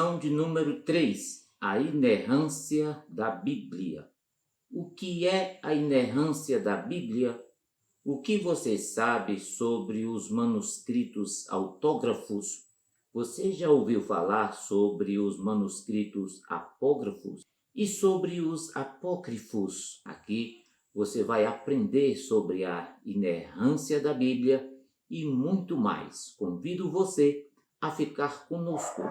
Lição de número 3: a inerrância da Bíblia. O que é a inerrância da Bíblia? O que você sabe sobre os manuscritos autógrafos? Você já ouviu falar sobre os manuscritos apócrifos e sobre os apócrifos? Aqui você vai aprender sobre a inerrância da Bíblia e muito mais. Convido você a ficar conosco.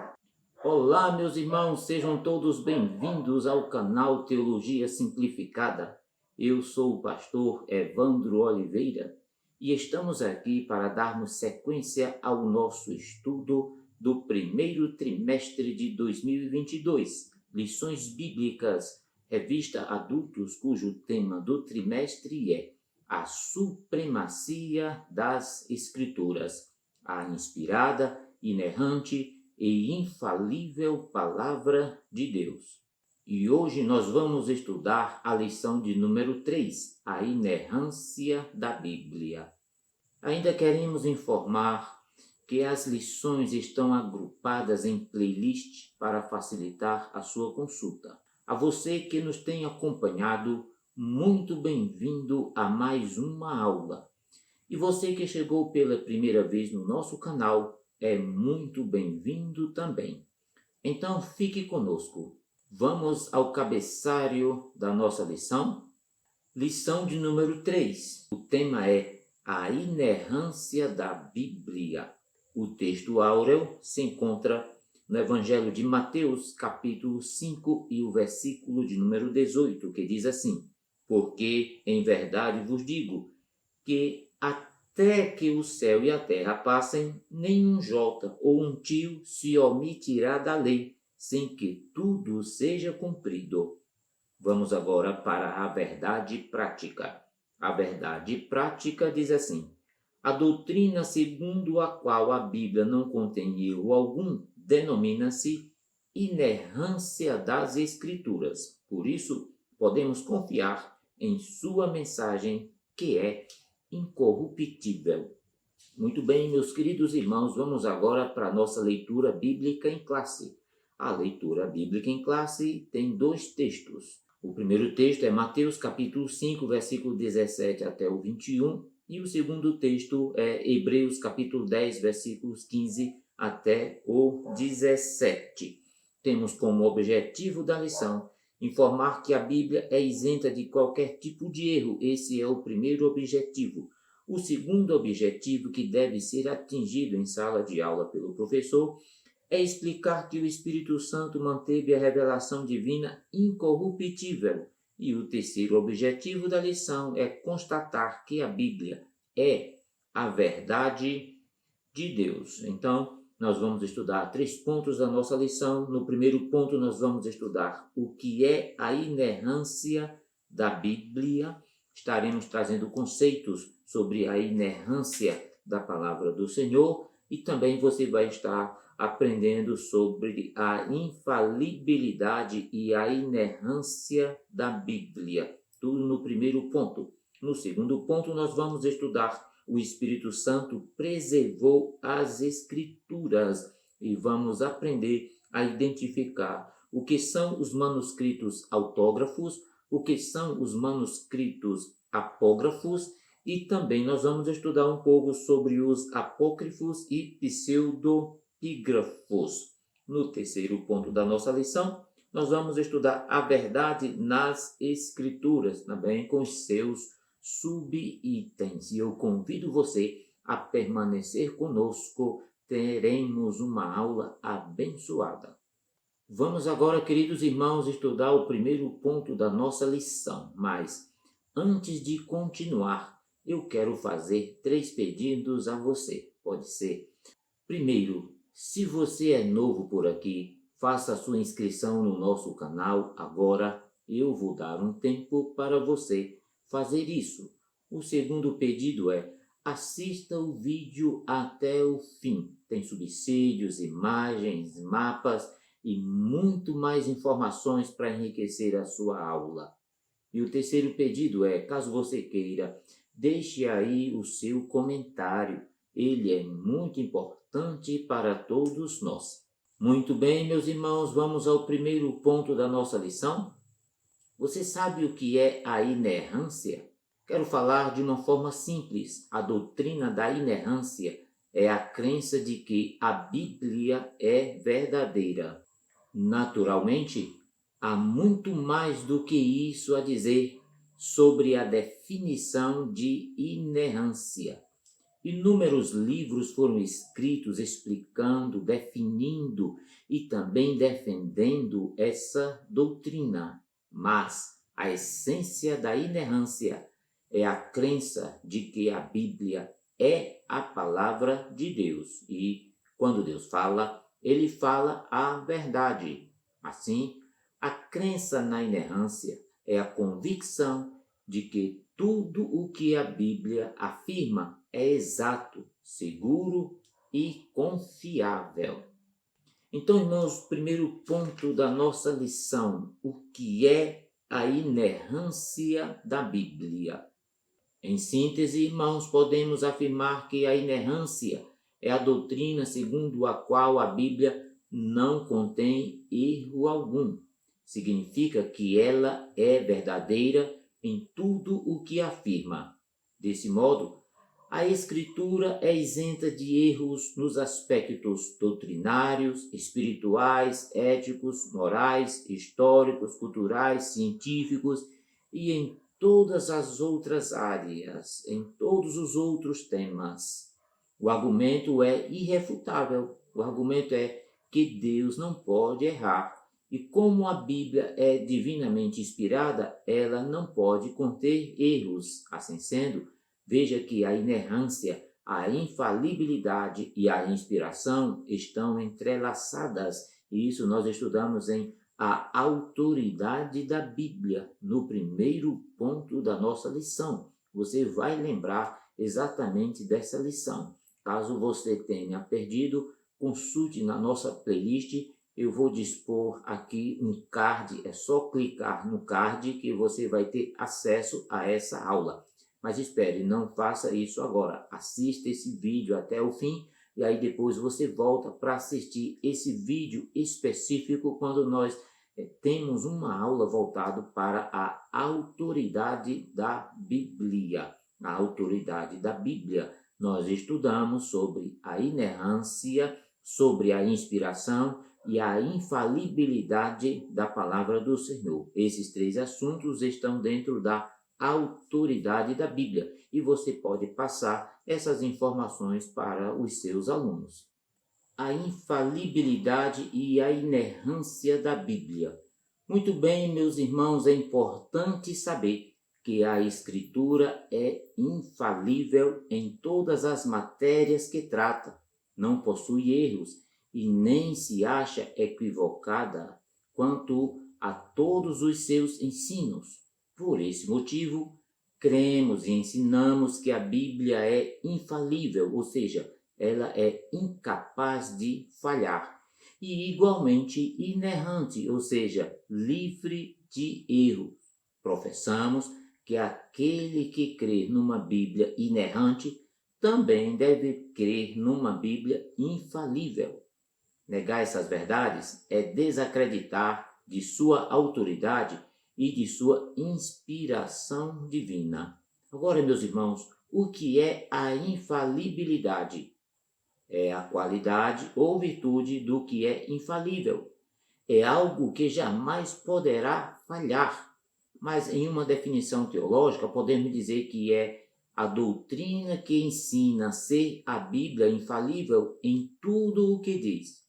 Olá, meus irmãos, sejam todos bem-vindos ao canal Teologia Simplificada. Eu sou o pastor Evandro Oliveira e estamos aqui para darmos sequência ao nosso estudo do primeiro trimestre de 2022, Lições Bíblicas, revista Adultos, cujo tema do trimestre é a supremacia das Escrituras, a inspirada, inerrante e infalível Palavra de Deus. E hoje nós vamos estudar a lição de número 3, a inerrância da Bíblia. Ainda queremos informar que as lições estão agrupadas em playlist para facilitar a sua consulta. A você que nos tem acompanhado, muito bem-vindo a mais uma aula. E você que chegou pela primeira vez no nosso canal, é muito bem-vindo também. Então fique conosco. Vamos ao cabeçalho da nossa lição? Lição de número 3. O tema é a inerrância da Bíblia. O texto áureo se encontra no Evangelho de Mateus, capítulo 5 e o versículo de número 18, que diz assim: porque em verdade vos digo que até que o céu e a terra passem, nenhum jota ou um tio se omitirá da lei, sem que tudo seja cumprido. Vamos agora para a verdade prática. A verdade prática diz assim: a doutrina segundo a qual a Bíblia não contém erro algum denomina-se inerrância das Escrituras. Por isso, podemos confiar em sua mensagem, que é incorruptível. Muito bem, meus queridos irmãos, vamos agora para a nossa leitura bíblica em classe. A leitura bíblica em classe tem dois textos. O primeiro texto é Mateus capítulo 5, versículo 17 até o 21, e o segundo texto é Hebreus capítulo 10, versículos 15 até o 17. Temos como objetivo da lição informar que a Bíblia é isenta de qualquer tipo de erro. Esse é o primeiro objetivo. O segundo objetivo, que deve ser atingido em sala de aula pelo professor, é explicar que o Espírito Santo manteve a revelação divina incorruptível. E o terceiro objetivo da lição é constatar que a Bíblia é a verdade de Deus. Então, nós vamos estudar 3 pontos da nossa lição. No primeiro ponto, nós vamos estudar o que é a inerrância da Bíblia. Estaremos trazendo conceitos sobre a inerrância da palavra do Senhor e também você vai estar aprendendo sobre a infalibilidade e a inerrância da Bíblia. Tudo no primeiro ponto. No segundo ponto, nós vamos estudar o Espírito Santo preservou as Escrituras e vamos aprender a identificar o que são os manuscritos autógrafos, o que são os manuscritos apógrafos e também nós vamos estudar um pouco sobre os apócrifos e pseudopígrafos. No terceiro ponto da nossa lição, nós vamos estudar a verdade nas Escrituras, também com os seus subitens. E eu convido você a permanecer conosco, teremos uma aula abençoada. Vamos agora, queridos irmãos, estudar o primeiro ponto da nossa lição. Mas, antes de continuar, eu quero fazer 3 pedidos a você. Pode ser? Primeiro, se você é novo por aqui, faça a sua inscrição no nosso canal agora. Eu vou dar um tempo para você fazer isso. O segundo pedido é: assista o vídeo até o fim. Tem subsídios, imagens, mapas e muito mais informações para enriquecer a sua aula. E o terceiro pedido é, caso você queira, deixe aí o seu comentário. Ele é muito importante para todos nós. Muito bem, meus irmãos, vamos ao primeiro ponto da nossa lição. Você sabe o que é a inerrância? Quero falar de uma forma simples. A doutrina da inerrância é a crença de que a Bíblia é verdadeira. Naturalmente, há muito mais do que isso a dizer sobre a definição de inerrância. Inúmeros livros foram escritos explicando, definindo e também defendendo essa doutrina. Mas a essência da inerrância é a crença de que a Bíblia é a palavra de Deus. E quando Deus fala, ele fala a verdade. Assim, a crença na inerrância é a convicção de que tudo o que a Bíblia afirma é exato, seguro e confiável. Então, irmãos, primeiro ponto da nossa lição: o que é a inerrância da Bíblia? Em síntese, irmãos, podemos afirmar que a inerrância é a doutrina segundo a qual a Bíblia não contém erro algum. Significa que ela é verdadeira em tudo o que afirma. Desse modo, a Escritura é isenta de erros nos aspectos doutrinários, espirituais, éticos, morais, históricos, culturais, científicos e em todas as outras áreas, em todos os outros temas. O argumento é irrefutável. O argumento é que Deus não pode errar. E como a Bíblia é divinamente inspirada, ela não pode conter erros. Assim sendo, veja que a inerrância, a infalibilidade e a inspiração estão entrelaçadas. E isso nós estudamos em A Autoridade da Bíblia, no primeiro ponto da nossa lição. Você vai lembrar exatamente dessa lição. Caso você tenha perdido, consulte na nossa playlist. Eu vou dispor aqui um card, é só clicar no card que você vai ter acesso a essa aula. Mas espere, não faça isso agora. Assista esse vídeo até o fim e aí depois você volta para assistir esse vídeo específico quando nós temos uma aula voltada para a autoridade da Bíblia. A autoridade da Bíblia. Nós estudamos sobre a inerrância, sobre a inspiração e a infalibilidade da palavra do Senhor. Esses três assuntos estão dentro da autoridade da Bíblia e você pode passar essas informações para os seus alunos. A infalibilidade e a inerrância da Bíblia. Muito bem, meus irmãos, é importante saber que a Escritura é infalível em todas as matérias que trata, não possui erros e nem se acha equivocada quanto a todos os seus ensinos. Por esse motivo, cremos e ensinamos que a Bíblia é infalível, ou seja, ela é incapaz de falhar, e igualmente inerrante, ou seja, livre de erros. Professamos que aquele que crê numa Bíblia inerrante também deve crer numa Bíblia infalível. Negar essas verdades é desacreditar de sua autoridade e de sua inspiração divina. Agora, meus irmãos, o que é a infalibilidade? É a qualidade ou virtude do que é infalível. É algo que jamais poderá falhar. Mas em uma definição teológica, podemos dizer que é a doutrina que ensina a ser a Bíblia infalível em tudo o que diz.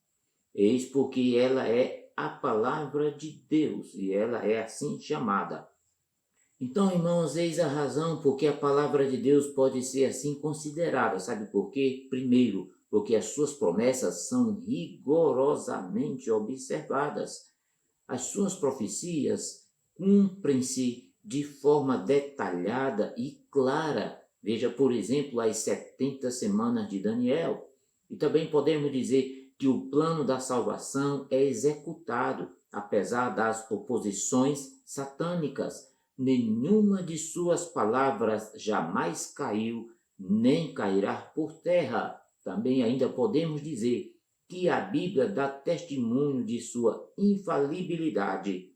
Eis porque ela é a palavra de Deus e ela é assim chamada. Então, irmãos, eis a razão porque a palavra de Deus pode ser assim considerada. Sabe por quê? Primeiro, porque as suas promessas são rigorosamente observadas. As suas profecias cumprem-se de forma detalhada e clara. Veja, por exemplo, as 70 semanas de Daniel. E também podemos dizer que o plano da salvação é executado, apesar das oposições satânicas. Nenhuma de suas palavras jamais caiu, nem cairá por terra. Também ainda podemos dizer que a Bíblia dá testemunho de sua infalibilidade.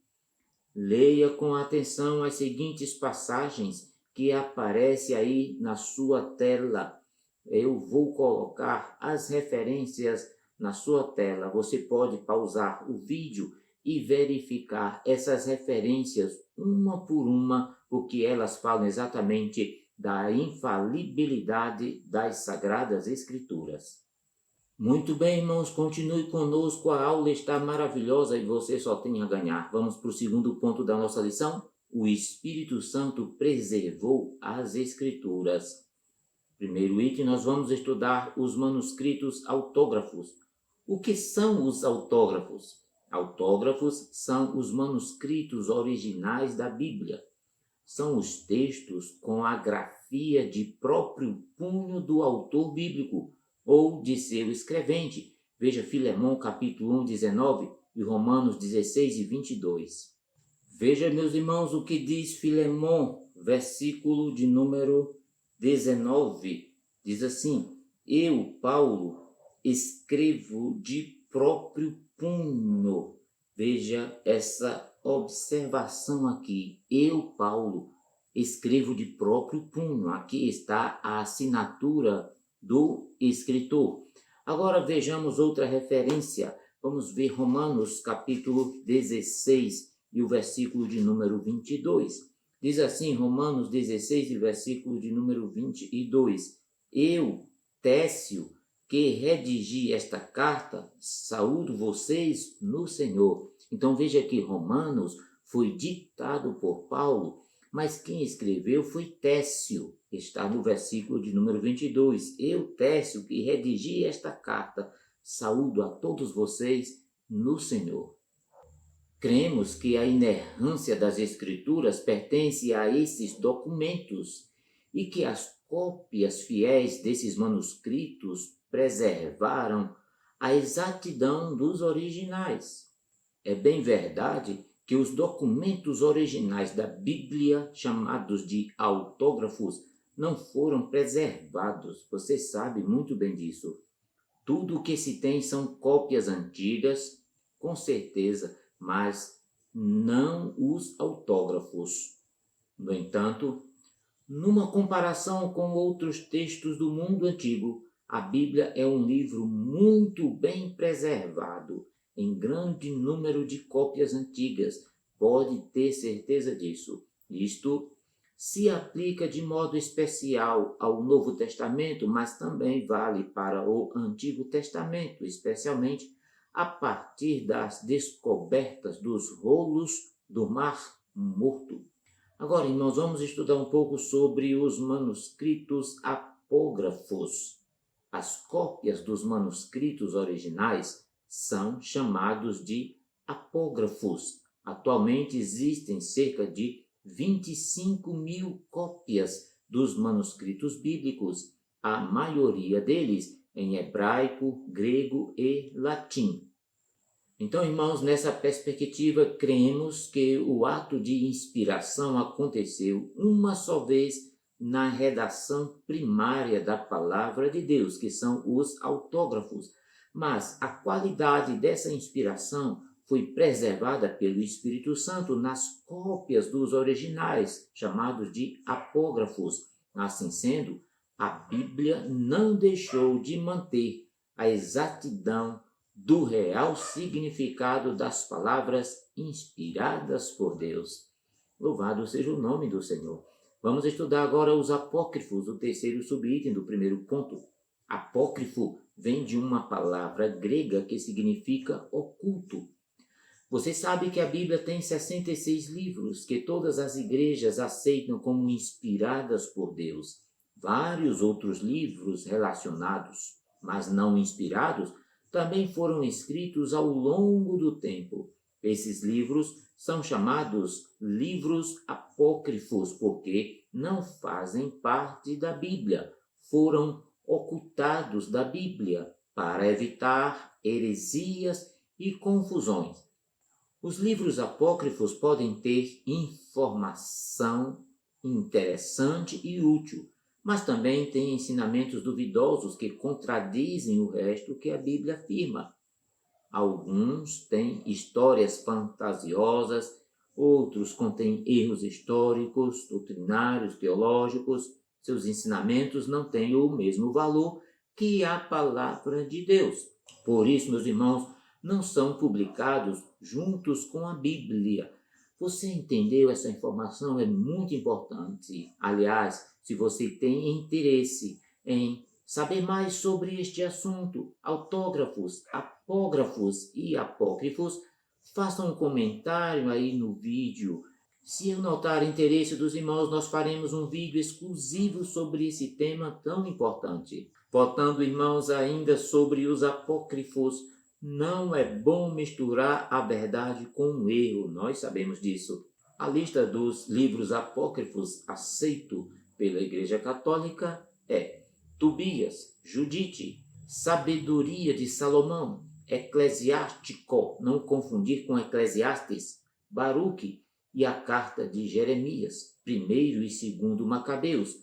Leia com atenção as seguintes passagens que aparecem aí na sua tela. Eu vou colocar as referências na sua tela. Você pode pausar o vídeo e verificar essas referências uma por uma, porque elas falam exatamente da infalibilidade das Sagradas Escrituras. Muito bem, irmãos, continue conosco, a aula está maravilhosa e você só tem a ganhar. Vamos para o segundo ponto da nossa lição. O Espírito Santo preservou as Escrituras. Primeiro item, nós vamos estudar os manuscritos autógrafos. O que são os autógrafos? Autógrafos são os manuscritos originais da Bíblia. São os textos com a grafia de próprio punho do autor bíblico ou de seu escrevente. Veja Filemão capítulo 1, 19 e Romanos 16 e 22. Veja, meus irmãos, o que diz Filemão, versículo de número 19. Diz assim: eu, Paulo, escrevo de próprio punho. Veja essa observação aqui. Eu, Paulo, escrevo de próprio punho. Aqui está a assinatura do escritor. Agora vejamos outra referência. Vamos ver Romanos capítulo 16 e o versículo de número 22. Diz assim, Romanos 16 e versículo de número 22. Eu, Técio, que redigi esta carta, saúdo vocês no Senhor. Então veja que Romanos foi ditado por Paulo, mas quem escreveu foi Técio. Está no versículo de número 22. Eu, Técio, que redigi esta carta, saúdo a todos vocês no Senhor. Cremos que a inerrância das Escrituras pertence a esses documentos e que as cópias fiéis desses manuscritos preservaram a exatidão dos originais. É bem verdade que os documentos originais da Bíblia, chamados de autógrafos, não foram preservados. Você sabe muito bem disso. Tudo o que se tem são cópias antigas, com certeza, mas não os autógrafos. No entanto, numa comparação com outros textos do mundo antigo, a Bíblia é um livro muito bem preservado, em grande número de cópias antigas. Pode ter certeza disso. Isto se aplica de modo especial ao Novo Testamento, mas também vale para o Antigo Testamento, especialmente a partir das descobertas dos rolos do Mar Morto. Agora, irmãos, vamos estudar um pouco sobre os manuscritos apógrafos. As cópias dos manuscritos originais são chamados de apógrafos. Atualmente existem cerca de 25.000 cópias dos manuscritos bíblicos, a maioria deles em hebraico, grego e latim. Então, irmãos, nessa perspectiva, cremos que o ato de inspiração aconteceu uma só vez na redação primária da palavra de Deus, que são os autógrafos. Mas a qualidade dessa inspiração foi preservada pelo Espírito Santo nas cópias dos originais, chamados de apógrafos. Assim sendo, a Bíblia não deixou de manter a exatidão do real significado das palavras inspiradas por Deus. Louvado seja o nome do Senhor. Vamos estudar agora os apócrifos, o terceiro subitem do primeiro ponto. Apócrifo vem de uma palavra grega que significa oculto. Você sabe que a Bíblia tem 66 livros que todas as igrejas aceitam como inspiradas por Deus. Vários outros livros relacionados, mas não inspirados, também foram escritos ao longo do tempo. Esses livros são chamados livros apócrifos porque não fazem parte da Bíblia. Foram ocultados da Bíblia para evitar heresias e confusões. Os livros apócrifos podem ter informação interessante e útil, Mas também tem ensinamentos duvidosos que contradizem o resto que a Bíblia afirma. Alguns têm histórias fantasiosas, outros contêm erros históricos, doutrinários, teológicos. Seus ensinamentos não têm o mesmo valor que a palavra de Deus. Por isso, meus irmãos, não são publicados juntos com a Bíblia. Você entendeu? Essa informação é muito importante. Aliás, se você tem interesse em saber mais sobre este assunto, autógrafos, apógrafos e apócrifos, faça um comentário aí no vídeo. Se eu notar interesse dos irmãos, nós faremos um vídeo exclusivo sobre esse tema tão importante. Voltando, irmãos, ainda sobre os apócrifos, não é bom misturar a verdade com o erro, nós sabemos disso. A lista dos livros apócrifos aceito pela Igreja Católica é Tobias, Judite, Sabedoria de Salomão, Eclesiástico, não confundir com Eclesiastes, Baruque e a Carta de Jeremias, 1º e 2º Macabeus,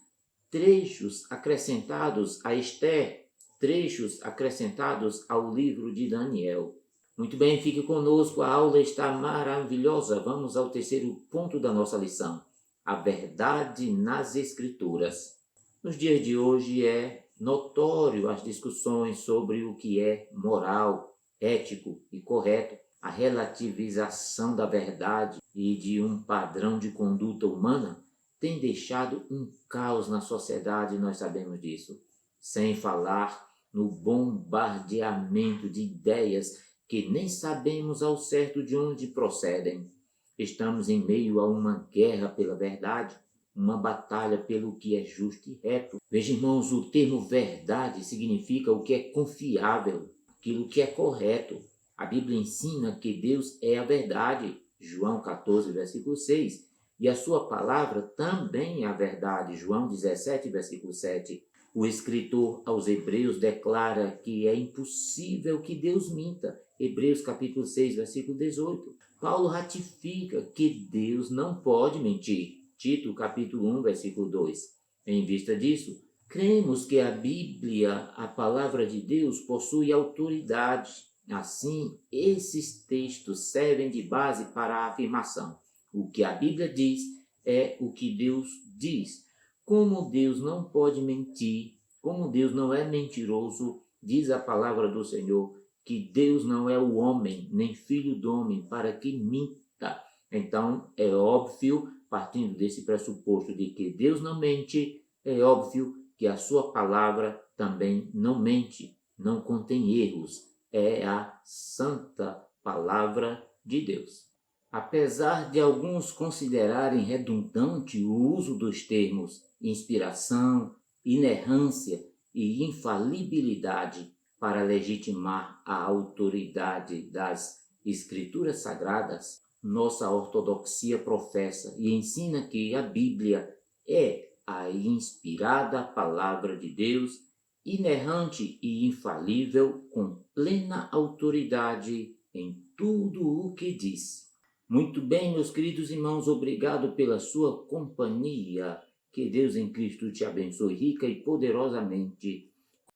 trechos acrescentados a Esther, trechos acrescentados ao livro de Daniel. Muito bem, fique conosco, a aula está maravilhosa. Vamos ao terceiro ponto da nossa lição, a verdade nas Escrituras. Nos dias de hoje é notório as discussões sobre o que é moral, ético e correto, a relativização da verdade e de um padrão de conduta humana tem deixado um caos na sociedade, nós sabemos disso. Sem falar no bombardeamento de ideias que nem sabemos ao certo de onde procedem. Estamos em meio a uma guerra pela verdade, uma batalha pelo que é justo e reto. Veja, irmãos, o termo verdade significa o que é confiável, aquilo que é correto. A Bíblia ensina que Deus é a verdade, João 14, versículo 6, e a sua palavra também é a verdade, João 17, versículo 7. O escritor aos Hebreus declara que é impossível que Deus minta, Hebreus capítulo 6, versículo 18. Paulo ratifica que Deus não pode mentir, Tito capítulo 1, versículo 2. Em vista disso, cremos que a Bíblia, a palavra de Deus, possui autoridade. Assim, esses textos servem de base para a afirmação. O que a Bíblia diz é o que Deus diz. Como Deus não pode mentir, como Deus não é mentiroso, diz a palavra do Senhor, que Deus não é o homem, nem filho do homem, para que minta. Então, é óbvio, partindo desse pressuposto de que Deus não mente, é óbvio que a sua palavra também não mente, não contém erros. É a santa palavra de Deus. Apesar de alguns considerarem redundante o uso dos termos inspiração, inerrância e infalibilidade para legitimar a autoridade das Escrituras Sagradas, nossa ortodoxia professa e ensina que a Bíblia é a inspirada palavra de Deus, inerrante e infalível, com plena autoridade em tudo o que diz. Muito bem, meus queridos irmãos, obrigado pela sua companhia. Que Deus em Cristo te abençoe rica e poderosamente.